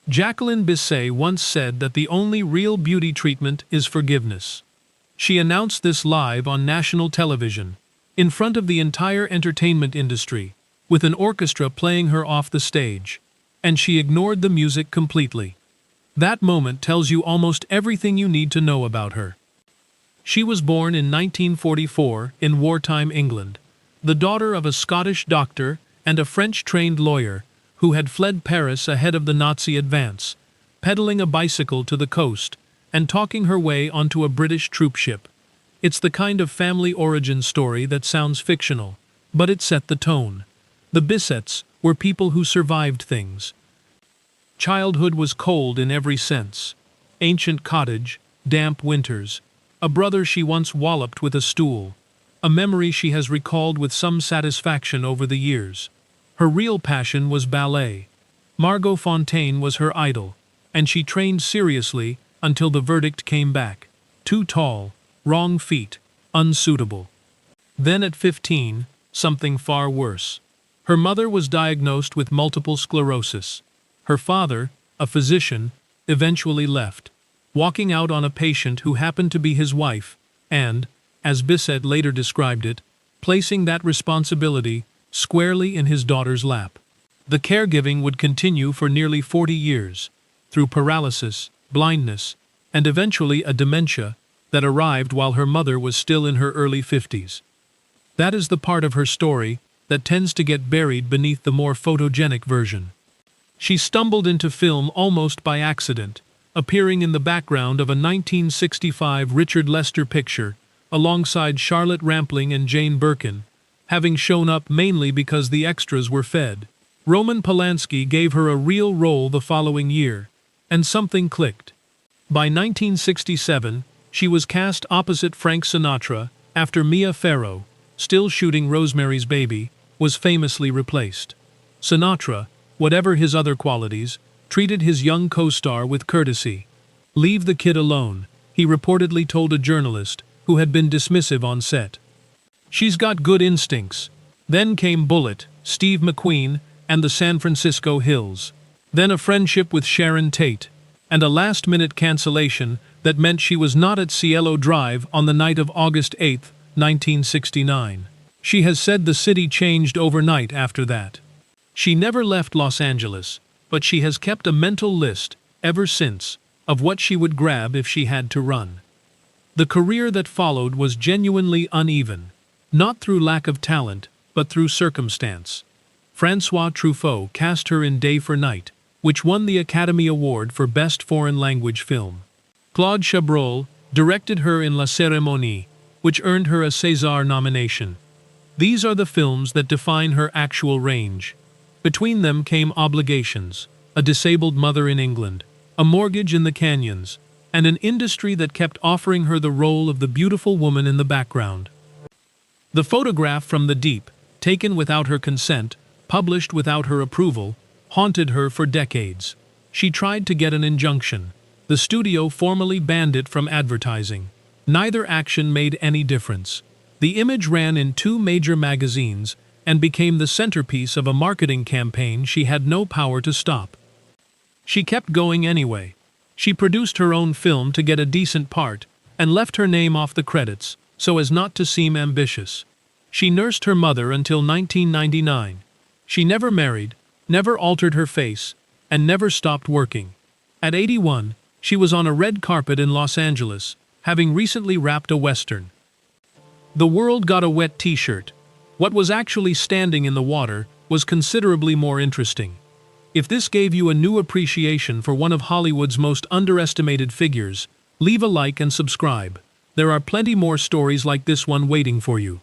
Jacqueline Bisset once said that the only real beauty treatment is forgiveness. She announced this live on national television, in front of the entire entertainment industry, with an orchestra playing her off the stage, and she ignored the music completely. That moment tells you almost everything you need to know about her. She was born in 1944 in wartime England, the daughter of a Scottish doctor and a French-trained lawyer who had fled Paris ahead of the Nazi advance, pedaling a bicycle to the coast and talking her way onto a British troop ship. It's the kind of family origin story that sounds fictional, but it set the tone. The Bissets were people who survived things. Childhood was cold in every sense. Ancient cottage, damp winters, a brother she once walloped with a stool, a memory she has recalled with some satisfaction over the years. Her real passion was ballet. Margot Fonteyn was her idol, and she trained seriously until the verdict came back. Too tall, wrong feet, unsuitable. Then at 15, something far worse. Her mother was diagnosed with multiple sclerosis. Her father, a physician, eventually left, walking out on a patient who happened to be his wife, and, as Bisset later described it, placing that responsibility squarely in his daughter's lap. The caregiving would continue for nearly 40 years, through paralysis, blindness, and eventually a dementia that arrived while her mother was still in her early 50s. That is the part of her story that tends to get buried beneath the more photogenic version. She stumbled into film almost by accident, appearing in the background of a 1965 Richard Lester picture, alongside Charlotte Rampling and Jane Birkin, having shown up mainly because the extras were fed. Roman Polanski gave her a real role the following year, and something clicked. By 1967, she was cast opposite Frank Sinatra after Mia Farrow, still shooting Rosemary's Baby, was famously replaced. Sinatra, whatever his other qualities, treated his young co-star with courtesy. "Leave the kid alone," he reportedly told a journalist who had been dismissive on set. "She's got good instincts." Then came Bullitt, Steve McQueen, and the San Francisco Hills. Then a friendship with Sharon Tate, and a last-minute cancellation that meant she was not at Cielo Drive on the night of August 8, 1969. She has said the city changed overnight after that. She never left Los Angeles, but she has kept a mental list, ever since, of what she would grab if she had to run. The career that followed was genuinely uneven, not through lack of talent, but through circumstance. François Truffaut cast her in Day for Night, which won the Academy Award for Best Foreign Language Film. Claude Chabrol directed her in La Cérémonie, which earned her a César nomination. These are the films that define her actual range. Between them came Obligations, a disabled mother in England, a mortgage in the canyons, and an industry that kept offering her the role of the beautiful woman in the background. The photograph from the deep, taken without her consent, published without her approval, haunted her for decades. She tried to get an injunction. The studio formally banned it from advertising. Neither action made any difference. The image ran in 2 major magazines and became the centerpiece of a marketing campaign she had no power to stop. She kept going anyway. She produced her own film to get a decent part and left her name off the credits so as not to seem ambitious. She nursed her mother until 1999. She never married, never altered her face, and never stopped working. At 81, she was on a red carpet in Los Angeles, having recently wrapped a Western. The world got a wet t-shirt. What was actually standing in the water was considerably more interesting. If this gave you a new appreciation for one of Hollywood's most underestimated figures, leave a like and subscribe. There are plenty more stories like this one waiting for you.